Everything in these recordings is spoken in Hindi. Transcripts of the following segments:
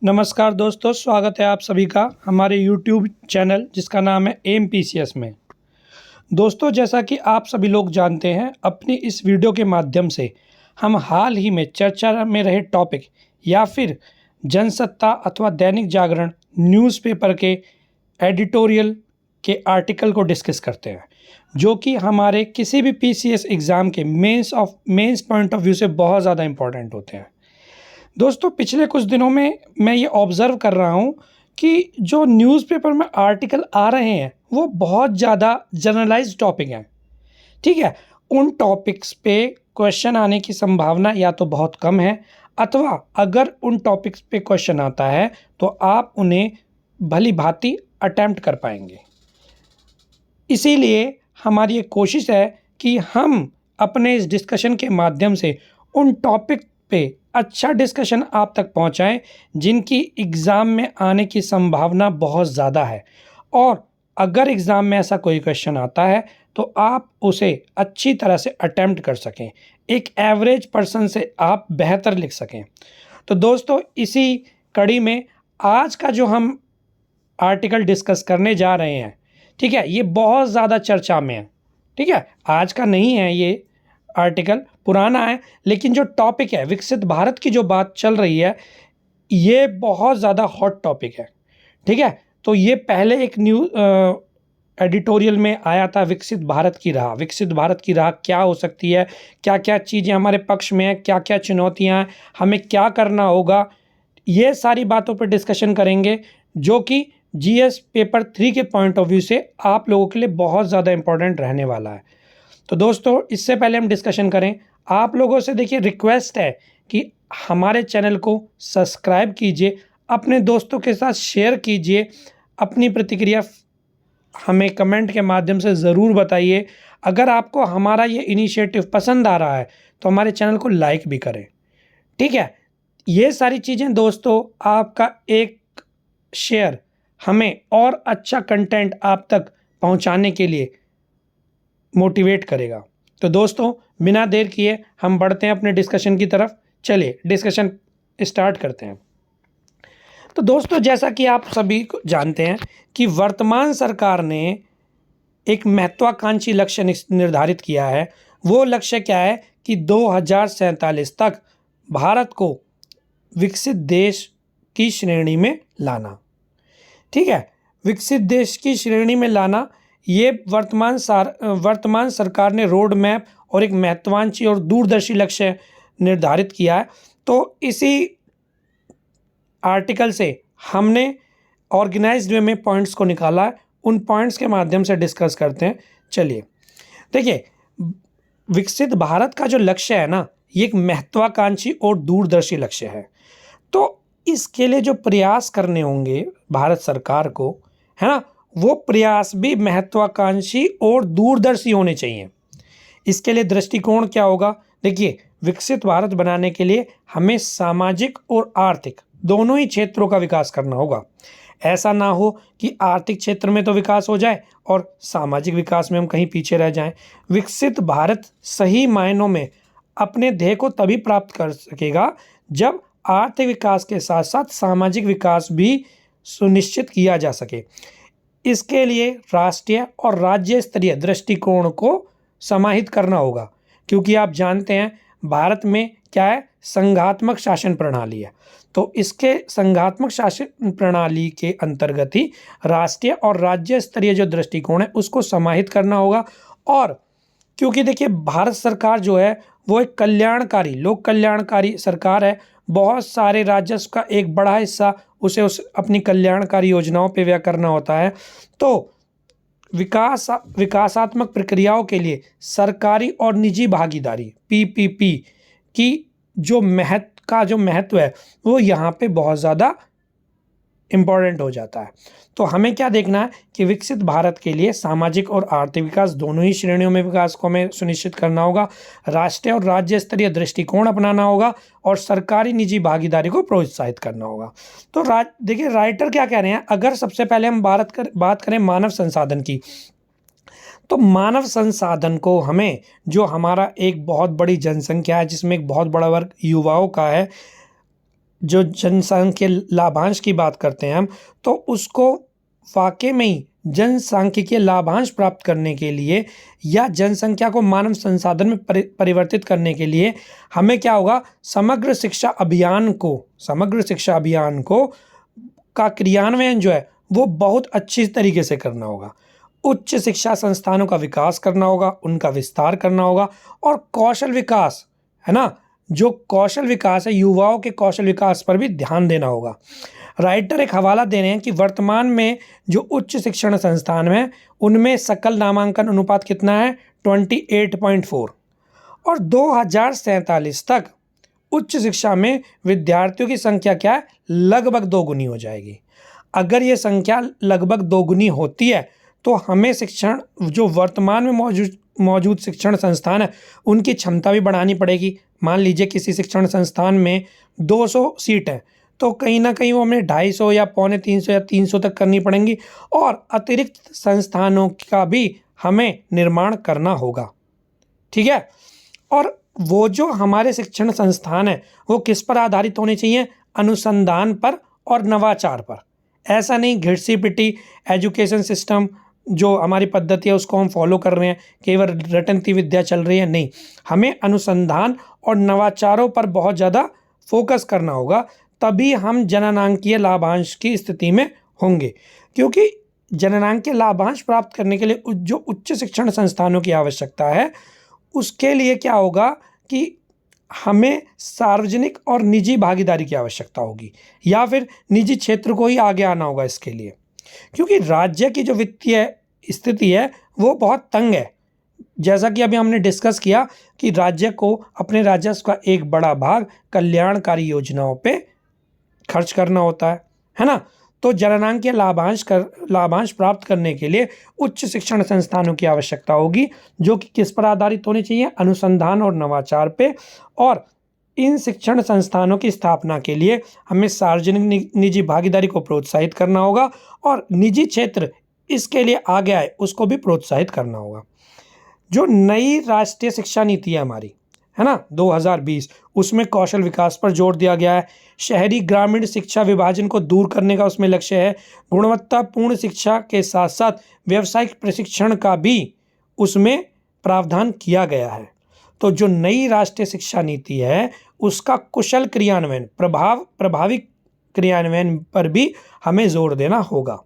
नमस्कार दोस्तों, स्वागत है आप सभी का हमारे YouTube चैनल जिसका नाम है AMPCS में। दोस्तों, जैसा कि आप सभी लोग जानते हैं, अपनी इस वीडियो के माध्यम से हम हाल ही में चर्चा में रहे टॉपिक या फिर जनसत्ता अथवा दैनिक जागरण न्यूज़पेपर के एडिटोरियल के आर्टिकल को डिस्कस करते हैं, जो कि हमारे किसी भी PCS एग्ज़ाम के मेंस पॉइंट ऑफ व्यू से बहुत ज़्यादा इम्पोर्टेंट होते हैं। दोस्तों, पिछले कुछ दिनों में मैं ये ऑब्ज़र्व कर रहा हूँ कि जो न्यूज़पेपर में आर्टिकल आ रहे हैं, वो बहुत ज़्यादा जनरलाइज़्ड टॉपिक हैं, ठीक है? उन टॉपिक्स पे क्वेश्चन आने की संभावना या तो बहुत कम है, अथवा अगर उन टॉपिक्स पे क्वेश्चन आता है, तो आप उन्हें भली-भाँति अटेम्प्ट कर पाएँगे। इसीलिए हमारी एक कोशिश है कि हम अपने इस डिस्कशन के माध्यम से उन टॉपिक पे अच्छा डिस्कशन आप तक पहुंचाएं जिनकी एग्ज़ाम में आने की संभावना बहुत ज़्यादा है, और अगर एग्ज़ाम में ऐसा कोई क्वेश्चन आता है तो आप उसे अच्छी तरह से अटेम्प्ट कर सकें, एक एवरेज पर्सन से आप बेहतर लिख सकें। तो दोस्तों, इसी कड़ी में आज का जो हम आर्टिकल डिस्कस करने जा रहे हैं, ठीक है, ये बहुत ज़्यादा चर्चा में है। ठीक है, आज का नहीं है, ये आर्टिकल पुराना है, लेकिन जो टॉपिक है, विकसित भारत की जो बात चल रही है, ये बहुत ज़्यादा हॉट टॉपिक है। ठीक है, तो ये पहले एक एडिटोरियल में आया था, विकसित भारत की राह। विकसित भारत की राह क्या हो सकती है, क्या क्या चीज़ें हमारे पक्ष में हैं, क्या क्या चुनौतियाँ हैं, हमें क्या करना होगा, ये सारी बातों पर डिस्कशन करेंगे, जो कि GS पेपर 3 के पॉइंट ऑफ व्यू से आप लोगों के लिए बहुत ज़्यादा इम्पोर्टेंट रहने वाला है। तो दोस्तों, इससे पहले हम डिस्कशन करें, आप लोगों से देखिए रिक्वेस्ट है कि हमारे चैनल को सब्सक्राइब कीजिए, अपने दोस्तों के साथ शेयर कीजिए, अपनी प्रतिक्रिया हमें कमेंट के माध्यम से ज़रूर बताइए। अगर आपको हमारा ये इनिशिएटिव पसंद आ रहा है तो हमारे चैनल को लाइक भी करें। ठीक है, ये सारी चीज़ें दोस्तों, आपका एक शेयर हमें और अच्छा कंटेंट आप तक पहुंचाने के लिए मोटिवेट करेगा। तो दोस्तों, बिना देर किए हम बढ़ते हैं अपने डिस्कशन की तरफ। चलिए डिस्कशन स्टार्ट करते हैं। तो दोस्तों, जैसा कि आप सभी को जानते हैं कि वर्तमान सरकार ने एक महत्वाकांक्षी लक्ष्य निर्धारित किया है। वो लक्ष्य क्या है कि 2047 तक भारत को विकसित देश की श्रेणी में लाना। ठीक है, विकसित देश की श्रेणी में लाना, ये वर्तमान सरकार ने रोड मैप और एक महत्वाकांक्षी और दूरदर्शी लक्ष्य निर्धारित किया है। तो इसी आर्टिकल से हमने ऑर्गेनाइज्ड वे में पॉइंट्स को निकाला है, उन पॉइंट्स के माध्यम से डिस्कस करते हैं। चलिए देखिए, विकसित भारत का जो लक्ष्य है ना, ये एक महत्वाकांक्षी और दूरदर्शी लक्ष्य है। तो इसके लिए जो प्रयास करने होंगे भारत सरकार को, है ना, वो प्रयास भी महत्वाकांक्षी और दूरदर्शी होने चाहिए। इसके लिए दृष्टिकोण क्या होगा? देखिए, विकसित भारत बनाने के लिए हमें सामाजिक और आर्थिक दोनों ही क्षेत्रों का विकास करना होगा। ऐसा ना हो कि आर्थिक क्षेत्र में तो विकास हो जाए और सामाजिक विकास में हम कहीं पीछे रह जाएं। विकसित भारत सही मायनों में अपने ध्येय को तभी प्राप्त कर सकेगा जब आर्थिक विकास के साथ साथ सामाजिक विकास भी सुनिश्चित किया जा सके। इसके लिए राष्ट्रीय और राज्य स्तरीय दृष्टिकोण को समाहित करना होगा, क्योंकि आप जानते हैं भारत में क्या है, संघात्मक शासन प्रणाली है। तो इसके संघात्मक शासन प्रणाली के अंतर्गत ही राष्ट्रीय और राज्य स्तरीय जो दृष्टिकोण है उसको समाहित करना होगा। और क्योंकि देखिए, भारत सरकार जो है वो एक कल्याणकारी, लोक कल्याणकारी सरकार है। बहुत सारे राजस्व का एक बड़ा हिस्सा उसे अपनी कल्याणकारी योजनाओं पे व्यय करना होता है। तो विकासात्मक प्रक्रियाओं के लिए सरकारी और निजी भागीदारी PPP की जो महत्व है, वो यहाँ पे बहुत ज़्यादा इम्पॉर्टेंट हो जाता है। तो हमें क्या देखना है कि विकसित भारत के लिए सामाजिक और आर्थिक विकास दोनों ही श्रेणियों में विकास को हमें सुनिश्चित करना होगा, राष्ट्रीय और राज्य स्तरीय दृष्टिकोण अपनाना होगा और सरकारी निजी भागीदारी को प्रोत्साहित करना होगा। तो देखिए, राइटर क्या कह रहे हैं, अगर सबसे पहले हम बात करें मानव संसाधन की, तो मानव संसाधन को हमें, जो हमारा एक बहुत बड़ी जनसंख्या है जिसमें एक बहुत बड़ा वर्ग युवाओं का है, जो जनसांख्यिकीय लाभांश की बात करते हैं हम, तो उसको वाकई में ही जनसांख्यिकीय लाभांश प्राप्त करने के लिए या जनसंख्या को मानव संसाधन में परिवर्तित करने के लिए हमें क्या होगा, समग्र शिक्षा अभियान को का क्रियान्वयन जो है वो बहुत अच्छी तरीके से करना होगा। उच्च शिक्षा संस्थानों का विकास करना होगा, उनका विस्तार करना होगा, और कौशल विकास, है ना, जो कौशल विकास है, युवाओं के कौशल विकास पर भी ध्यान देना होगा। राइटर एक हवाला दे रहे हैं कि वर्तमान में जो उच्च शिक्षण संस्थान हैं उनमें सकल नामांकन अनुपात कितना है, 28.4, और 2047 तक उच्च शिक्षा में विद्यार्थियों की संख्या क्या है, लगभग दोगुनी हो जाएगी। अगर ये संख्या लगभग दोगुनी होती है तो हमें शिक्षण, जो वर्तमान में मौजूद शिक्षण संस्थान है उनकी क्षमता भी बढ़ानी पड़ेगी। मान लीजिए किसी शिक्षण संस्थान में 200 सीट है, तो कहीं ना कहीं वो हमें 250 या 250 या 300 तक करनी पड़ेंगी, और अतिरिक्त संस्थानों का भी हमें निर्माण करना होगा। ठीक है, और वो जो हमारे शिक्षण संस्थान है वो किस पर आधारित होने चाहिए, अनुसंधान पर और नवाचार पर। ऐसा नहीं घिरसी पिटी एजुकेशन सिस्टम जो हमारी पद्धति है उसको हम फॉलो कर रहे हैं, केवल रटंती विद्या चल रही है, नहीं, हमें अनुसंधान और नवाचारों पर बहुत ज़्यादा फोकस करना होगा, तभी हम जननांकीय लाभांश की स्थिति में होंगे। क्योंकि जननांकीय लाभांश प्राप्त करने के लिए जो उच्च शिक्षण संस्थानों की आवश्यकता है, उसके लिए क्या होगा कि हमें सार्वजनिक और निजी भागीदारी की आवश्यकता होगी, या फिर निजी क्षेत्र को ही आगे आना होगा इसके लिए। क्योंकि राज्य की जो वित्तीय स्थिति है वो बहुत तंग है। जैसा कि अभी हमने डिस्कस किया कि राज्य को अपने राजस्व का एक बड़ा भाग कल्याणकारी योजनाओं पे खर्च करना होता है ना। तो जननांकीय लाभांश प्राप्त करने के लिए उच्च शिक्षण संस्थानों की आवश्यकता होगी, जो कि किस पर आधारित होने चाहिए, अनुसंधान और नवाचार पे। और इन शिक्षण संस्थानों की स्थापना के लिए हमें सार्वजनिक निजी भागीदारी को प्रोत्साहित करना होगा, और निजी क्षेत्र इसके लिए आगे आए उसको भी प्रोत्साहित करना होगा। जो नई राष्ट्रीय शिक्षा नीति है हमारी, है ना, 2020, उसमें कौशल विकास पर जोर दिया गया है। शहरी ग्रामीण शिक्षा विभाजन को दूर करने का उसमें लक्ष्य है। गुणवत्तापूर्ण शिक्षा के साथ साथ व्यावसायिक प्रशिक्षण का भी उसमें प्रावधान किया गया है। तो जो नई राष्ट्रीय शिक्षा नीति है उसका कुशल क्रियान्वयन, प्रभावी क्रियान्वयन पर भी हमें जोर देना होगा।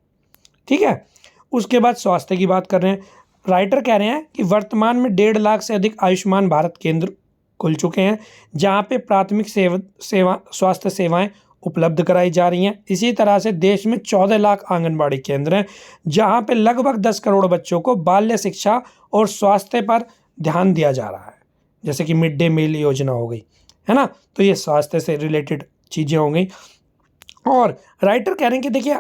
ठीक है, उसके बाद स्वास्थ्य की बात कर रहे हैं। राइटर कह रहे हैं कि वर्तमान में 1.5 लाख से अधिक आयुष्मान भारत केंद्र खुल चुके हैं, जहां पे प्राथमिक स्वास्थ्य सेवाएं उपलब्ध कराई जा रही हैं। इसी तरह से देश में 14 लाख आंगनबाड़ी केंद्र हैं, जहां पे लगभग 10 करोड़ बच्चों को बाल्य शिक्षा और स्वास्थ्य पर ध्यान दिया जा रहा है, जैसे कि मिड डे मील योजना हो गई, है ना। तो ये स्वास्थ्य से रिलेटेड चीज़ें हो गई। और राइटर कह रहे हैं कि देखिए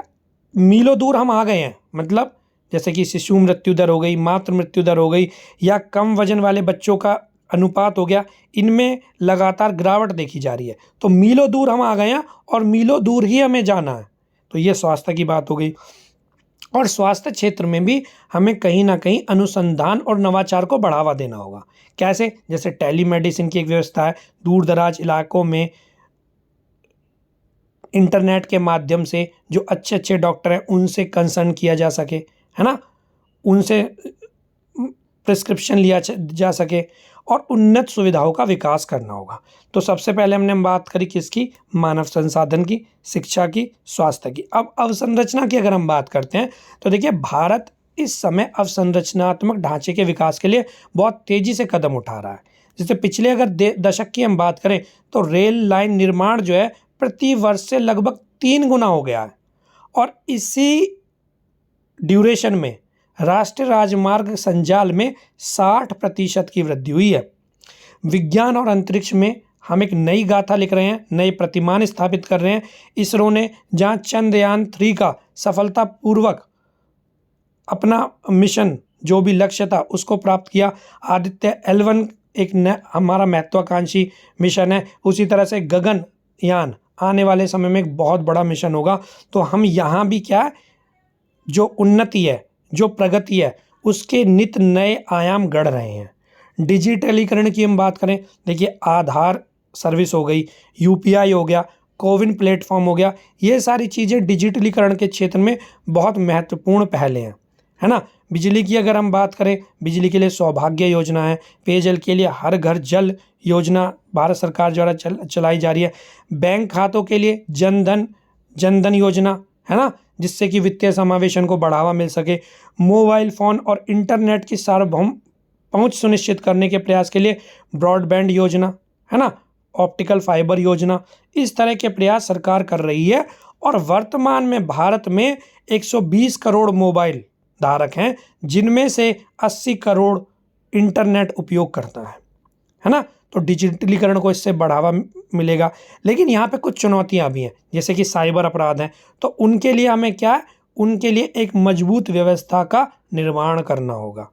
मीलों दूर हम आ गए हैं, मतलब जैसे कि शिशु मृत्यु दर हो गई, मातृ मृत्यु दर हो गई, या कम वजन वाले बच्चों का अनुपात हो गया, इनमें लगातार गिरावट देखी जा रही है। तो मीलों दूर हम आ गए हैं और मीलों दूर ही हमें जाना है। तो ये स्वास्थ्य की बात हो गई। और स्वास्थ्य क्षेत्र में भी हमें कहीं ना कहीं अनुसंधान और नवाचार को बढ़ावा देना होगा। कैसे? जैसे टेलीमेडिसिन की एक व्यवस्था है, दूर दराज इलाकों में इंटरनेट के माध्यम से जो अच्छे अच्छे डॉक्टर हैं उनसे कंसल्ट किया जा सके, है ना, उनसे प्रिस्क्रिप्शन लिया जा सके, और उन्नत सुविधाओं का विकास करना होगा। तो सबसे पहले हमने बात करी किसकी, मानव संसाधन की, शिक्षा की, स्वास्थ्य की। अब अवसंरचना की अगर हम बात करते हैं तो देखिए भारत इस समय अवसंरचनात्मक ढांचे के विकास के लिए बहुत तेजी से कदम उठा रहा है। जैसे पिछले अगर दशक की हम बात करें तो रेल लाइन निर्माण जो है प्रति वर्ष से लगभग 3 गुना हो गया है, और इसी ड्यूरेशन में राष्ट्रीय राजमार्ग संजाल में 60% की वृद्धि हुई है। विज्ञान और अंतरिक्ष में हम एक नई गाथा लिख रहे हैं, नए प्रतिमान स्थापित कर रहे हैं। इसरो ने जहां चंद्रयान 3 का सफलतापूर्वक अपना मिशन जो भी लक्ष्य था उसको प्राप्त किया। आदित्य L1 एक हमारा महत्वाकांक्षी मिशन है। उसी तरह से गगनयान आने वाले समय में एक बहुत बड़ा मिशन होगा। तो हम यहाँ भी क्या है, जो उन्नति है, जो प्रगति है, उसके नित नए आयाम गढ़ रहे हैं। डिजिटलीकरण की हम बात करें, देखिए आधार सर्विस हो गई, UPI हो गया, कोविन प्लेटफॉर्म हो गया, ये सारी चीज़ें डिजिटलीकरण के क्षेत्र में बहुत महत्वपूर्ण पहले हैं, है ना। बिजली की अगर हम बात करें, बिजली के लिए सौभाग्य योजना है, पेयजल के लिए हर घर जल योजना भारत सरकार द्वारा चलाई जा रही है, बैंक खातों के लिए जनधन योजना, है ना, जिससे कि वित्तीय समावेशन को बढ़ावा मिल सके, मोबाइल फ़ोन और इंटरनेट की सार्वभौम पहुंच सुनिश्चित करने के प्रयास के लिए ब्रॉडबैंड योजना, है ना, ऑप्टिकल फाइबर योजना, इस तरह के प्रयास सरकार कर रही है। और वर्तमान में भारत में 120 करोड़ मोबाइल धारक हैं, जिनमें से 80 करोड़ इंटरनेट उपयोग करता है ना। तो डिजिटलीकरण को इससे बढ़ावा मिलेगा। लेकिन यहाँ पे कुछ चुनौतियाँ भी हैं, जैसे कि साइबर अपराध हैं, तो उनके लिए हमें क्या है, उनके लिए एक मजबूत व्यवस्था का निर्माण करना होगा।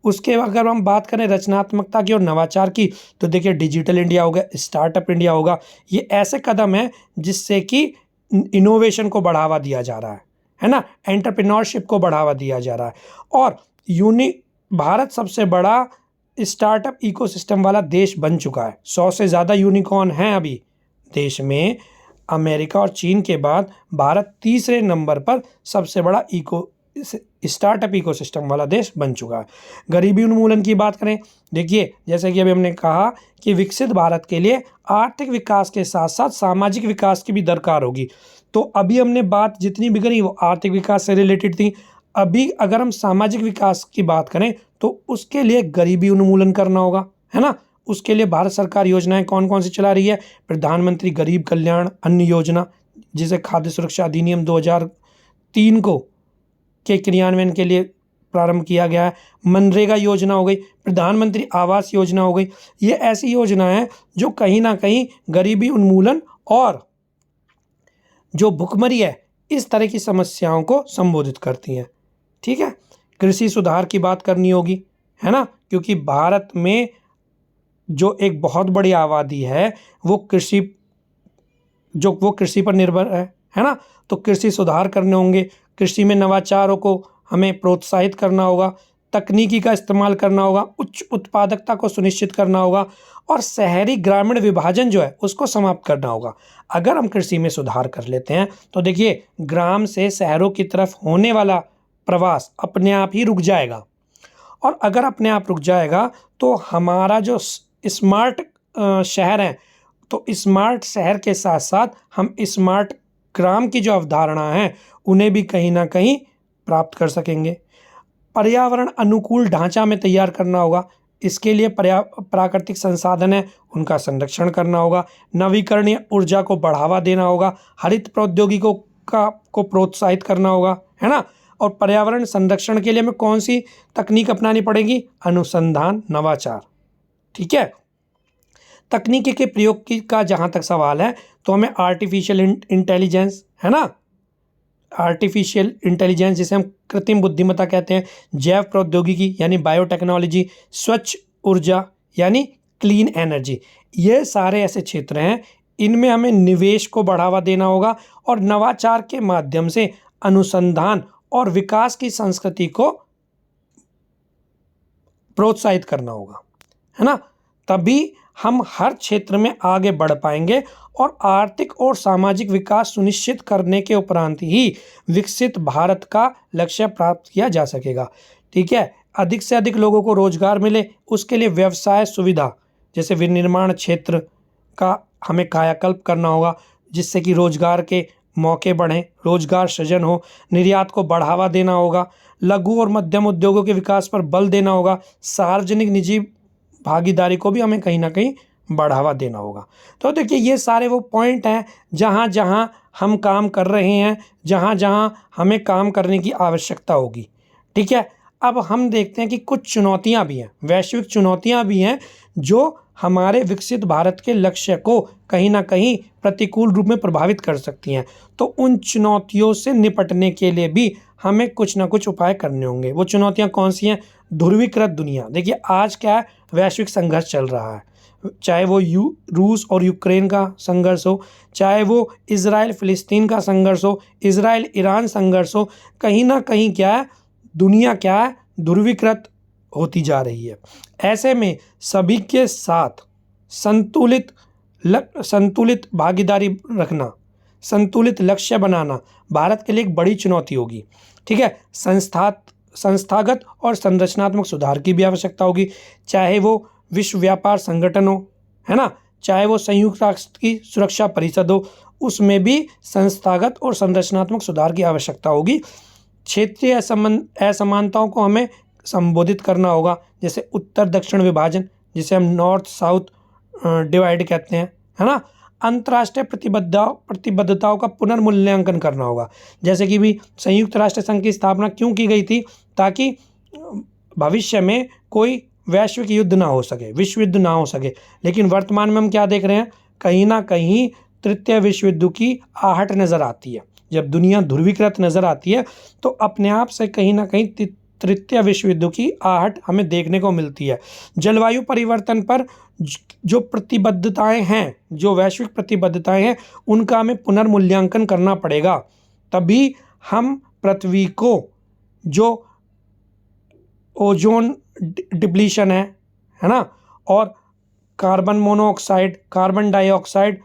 उसके अगर हम बात करें रचनात्मकता की और नवाचार की, तो देखिए डिजिटल इंडिया होगा, स्टार्टअप इंडिया होगा, ये ऐसे कदम हैं जिससे कि इनोवेशन को बढ़ावा दिया जा रहा है ना, एंटरप्रेन्योरशिप को बढ़ावा दिया जा रहा है। और भारत सबसे बड़ा स्टार्टअप इकोसिस्टम वाला देश बन चुका है। 100 से ज़्यादा यूनिकॉर्न हैं अभी देश में। अमेरिका और चीन के बाद भारत तीसरे नंबर पर सबसे बड़ा स्टार्टअप इकोसिस्टम वाला देश बन चुका है। गरीबी उन्मूलन की बात करें, देखिए जैसे कि अभी हमने कहा कि विकसित भारत के लिए आर्थिक विकास के साथ साथ सामाजिक विकास की भी दरकार होगी। तो अभी हमने बात जितनी भी करी वो आर्थिक विकास से रिलेटेड थी। अभी अगर हम सामाजिक विकास की बात करें तो उसके लिए गरीबी उन्मूलन करना होगा, है ना। उसके लिए भारत सरकार योजनाएं कौन कौन सी चला रही है, प्रधानमंत्री गरीब कल्याण अन्न योजना, जिसे खाद्य सुरक्षा अधिनियम 2003 के क्रियान्वयन के लिए प्रारंभ किया गया है। मनरेगा योजना हो गई, प्रधानमंत्री आवास योजना हो गई। ये ऐसी योजना है जो कहीं ना कहीं गरीबी उन्मूलन और जो भुखमरी है इस तरह की समस्याओं को संबोधित करती हैं। ठीक है, कृषि सुधार की बात करनी होगी, है ना, क्योंकि भारत में जो एक बहुत बड़ी आबादी है वो कृषि पर निर्भर है ना। तो कृषि सुधार करने होंगे, कृषि में नवाचारों को हमें प्रोत्साहित करना होगा, तकनीकी का इस्तेमाल करना होगा, उच्च उत्पादकता को सुनिश्चित करना होगा और शहरी ग्रामीण विभाजन जो है उसको समाप्त करना होगा। अगर हम कृषि में सुधार कर लेते हैं तो देखिए ग्राम से शहरों की तरफ होने वाला प्रवास अपने आप ही रुक जाएगा। और अगर अपने आप रुक जाएगा तो हमारा जो स्मार्ट शहर है, तो स्मार्ट शहर के साथ साथ हम स्मार्ट ग्राम की जो अवधारणा है उन्हें भी कहीं ना कहीं प्राप्त कर सकेंगे। पर्यावरण अनुकूल ढांचा में तैयार करना होगा, इसके लिए प्राकृतिक संसाधन है उनका संरक्षण करना होगा, नवीकरणीय ऊर्जा को बढ़ावा देना होगा, हरित प्रौद्योगिकी को प्रोत्साहित करना होगा, है ना। और पर्यावरण संरक्षण के लिए हमें कौन सी तकनीक अपनानी पड़ेगी, अनुसंधान नवाचार। ठीक है, तकनीकी के प्रयोग की का जहाँ तक सवाल है तो हमें आर्टिफिशियल इंटेलिजेंस, है ना, आर्टिफिशियल इंटेलिजेंस जिसे हम कृत्रिम बुद्धिमत्ता कहते हैं, जैव प्रौद्योगिकी यानी बायोटेक्नोलॉजी, स्वच्छ ऊर्जा यानी क्लीन एनर्जी, ये सारे ऐसे क्षेत्र हैं इनमें हमें निवेश को बढ़ावा देना होगा और नवाचार के माध्यम से अनुसंधान और विकास की संस्कृति को प्रोत्साहित करना होगा, है ना। तभी हम हर क्षेत्र में आगे बढ़ पाएंगे और आर्थिक और सामाजिक विकास सुनिश्चित करने के उपरांत ही विकसित भारत का लक्ष्य प्राप्त किया जा सकेगा। ठीक है, अधिक से अधिक लोगों को रोजगार मिले उसके लिए व्यवसाय सुविधा जैसे विनिर्माण क्षेत्र का हमें कायाकल्प करना होगा, जिससे कि रोजगार के मौके बढ़ें, रोजगार सृजन हो, निर्यात को बढ़ावा देना होगा, लघु और मध्यम उद्योगों के विकास पर बल देना होगा, सार्वजनिक निजी भागीदारी को भी हमें कहीं ना कहीं बढ़ावा देना होगा। तो देखिए ये सारे वो पॉइंट हैं जहाँ जहाँ हम काम कर रहे हैं, जहाँ जहाँ हमें काम करने की आवश्यकता होगी। ठीक है, अब हम देखते हैं कि कुछ चुनौतियाँ भी हैं, वैश्विक चुनौतियाँ भी हैं जो हमारे विकसित भारत के लक्ष्य को कहीं ना कहीं प्रतिकूल रूप में प्रभावित कर सकती हैं। तो उन चुनौतियों से निपटने के लिए भी हमें कुछ ना कुछ उपाय करने होंगे। वो चुनौतियाँ कौन सी हैं, ध्रुवीकृत दुनिया। देखिए आज क्या है, वैश्विक संघर्ष चल रहा है, चाहे वो रूस और यूक्रेन का संघर्ष हो, चाहे वो इजराइल फिलिस्तीन का संघर्ष हो, इजराइल ईरान संघर्ष हो, कहीं ना कहीं क्या है, दुनिया क्या है, ध्रुवीकृत होती जा रही है। ऐसे में सभी के साथ संतुलित संतुलित भागीदारी रखना, संतुलित लक्ष्य बनाना भारत के लिए एक बड़ी चुनौती होगी। ठीक है, संस्थागत और संरचनात्मक सुधार की भी आवश्यकता होगी, चाहे वो विश्व व्यापार संगठन हो, है ना, चाहे वो संयुक्त राष्ट्र की सुरक्षा परिषद हो, उसमें भी संस्थागत और संरचनात्मक सुधार की आवश्यकता होगी। क्षेत्रीय असमानताओं को हमें संबोधित करना होगा, जैसे उत्तर दक्षिण विभाजन, जिसे हम नॉर्थ साउथ डिवाइड कहते हैं, है ना। अंतर्राष्ट्रीय प्रतिबद्धताओं का पुनर्मूल्यांकन करना होगा, जैसे कि भी संयुक्त राष्ट्र संघ की स्थापना क्यों की गई थी, ताकि भविष्य में कोई वैश्विक युद्ध ना हो सके, विश्व युद्ध ना हो सके। लेकिन वर्तमान में हम क्या देख रहे हैं, कहीं ना कहीं तृतीय विश्व युद्ध की आहट नज़र आती है। जब दुनिया ध्रुवीकृत नज़र आती है तो अपने आप से कहीं ना कहीं तृतीय विश्व युद्ध की आहट हमें देखने को मिलती है। जलवायु परिवर्तन पर जो प्रतिबद्धताएं हैं, जो वैश्विक प्रतिबद्धताएं हैं, उनका हमें पुनर्मूल्यांकन करना पड़ेगा, तभी हम पृथ्वी को जो ओजोन डिप्लीशन है ना, और carbon monoxide, carbon dioxide,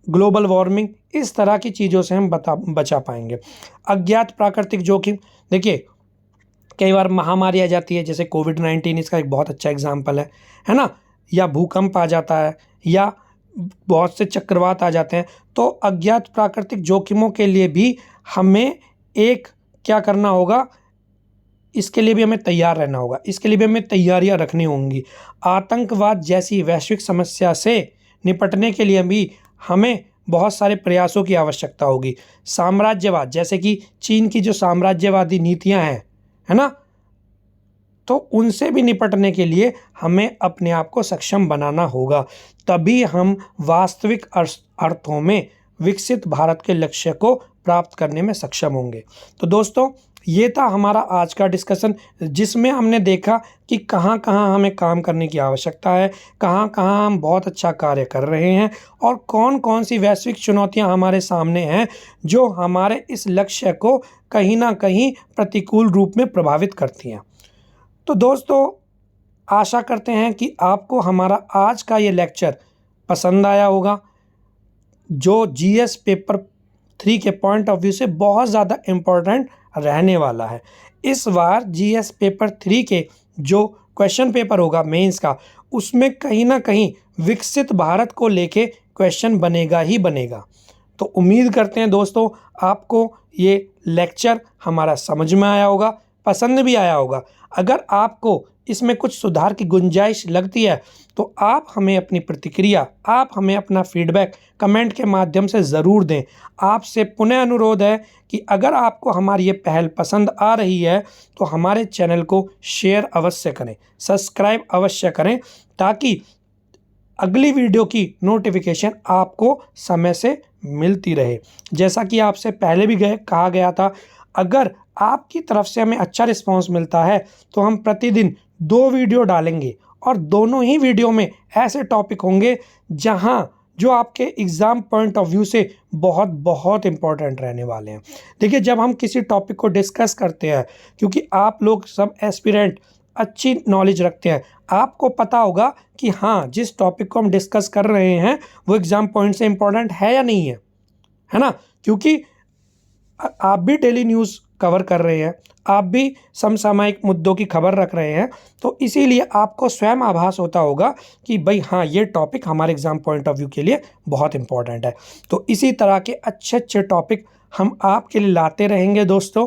global warming, इस तरह की चीज़ों से हम बचा पाएंगे। अज्ञात प्राकृतिक जोखिम, देखिए कई बार महामारी आ जाती है, जैसे कोविड-19 इसका एक बहुत अच्छा एग्जाम्पल है ना, या भूकंप आ जाता है, या बहुत से चक्रवात आ जाते हैं। तो अज्ञात प्राकृतिक जोखिमों के लिए भी हमें एक क्या करना होगा, इसके लिए भी हमें तैयार रहना होगा, इसके लिए भी हमें तैयारियां रखनी होंगी। आतंकवाद जैसी वैश्विक समस्या से निपटने के लिए भी हमें बहुत सारे प्रयासों की आवश्यकता होगी। साम्राज्यवाद, जैसे कि चीन की जो साम्राज्यवादी नीतियां हैं, है ना, तो उनसे भी निपटने के लिए हमें अपने आप को सक्षम बनाना होगा, तभी हम वास्तविक अर्थों में विकसित भारत के लक्ष्य को प्राप्त करने में सक्षम होंगे। तो दोस्तों, ये था हमारा आज का डिस्कशन, जिसमें हमने देखा कि कहाँ कहाँ हमें काम करने की आवश्यकता है, कहाँ कहाँ हम बहुत अच्छा कार्य कर रहे हैं, और कौन कौन सी वैश्विक चुनौतियाँ हमारे सामने हैं जो हमारे इस लक्ष्य को कहीं ना कहीं प्रतिकूल रूप में प्रभावित करती हैं। तो दोस्तों, आशा करते हैं कि आपको हमारा आज का ये लेक्चर पसंद आया होगा, जो जीएस पेपर 3 के पॉइंट ऑफ व्यू से बहुत ज़्यादा इम्पोर्टेंट रहने वाला है। इस बार जीएस पेपर 3 के जो क्वेश्चन पेपर होगा मेंस का, उसमें कहीं ना कहीं विकसित भारत को लेके क्वेश्चन बनेगा ही बनेगा। तो उम्मीद करते हैं दोस्तों, आपको ये लेक्चर हमारा समझ में आया होगा, पसंद भी आया होगा। अगर आपको इसमें कुछ सुधार की गुंजाइश लगती है तो आप हमें अपनी प्रतिक्रिया, आप हमें अपना फीडबैक कमेंट के माध्यम से ज़रूर दें। आपसे पुनः अनुरोध है कि अगर आपको हमारी ये पहल पसंद आ रही है तो हमारे चैनल को शेयर अवश्य करें, सब्सक्राइब अवश्य करें, ताकि अगली वीडियो की नोटिफिकेशन आपको समय से मिलती रहे। जैसा कि आपसे पहले भी कहा गया था, अगर आपकी तरफ से हमें अच्छा रिस्पांस मिलता है तो हम प्रतिदिन 2 वीडियो डालेंगे, और दोनों ही वीडियो में ऐसे टॉपिक होंगे जो आपके एग्ज़ाम पॉइंट ऑफ व्यू से बहुत बहुत इम्पोर्टेंट रहने वाले हैं। देखिए, जब हम किसी टॉपिक को डिस्कस करते हैं, क्योंकि आप लोग सब एस्पिरेंट अच्छी नॉलेज रखते हैं, आपको पता होगा कि हाँ, जिस टॉपिक को हम डिस्कस कर रहे हैं वो एग्ज़ाम पॉइंट से इम्पोर्टेंट है या नहीं है ना, क्योंकि आप भी डेली न्यूज़ कवर कर रहे हैं, आप भी समसामयिक मुद्दों की खबर रख रहे हैं, तो इसीलिए आपको स्वयं आभास होता होगा कि भाई हाँ, ये टॉपिक हमारे एग्ज़ाम पॉइंट ऑफ व्यू के लिए बहुत इंपॉर्टेंट है। तो इसी तरह के अच्छे अच्छे टॉपिक हम आपके लिए लाते रहेंगे दोस्तों।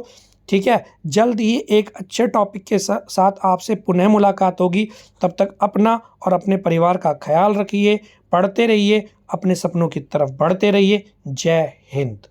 ठीक है, जल्द ही एक अच्छे टॉपिक के साथ आपसे पुनः मुलाकात होगी। तब तक अपना और अपने परिवार का ख्याल रखिए, पढ़ते रहिए, अपने सपनों की तरफ बढ़ते रहिए। जय हिंद।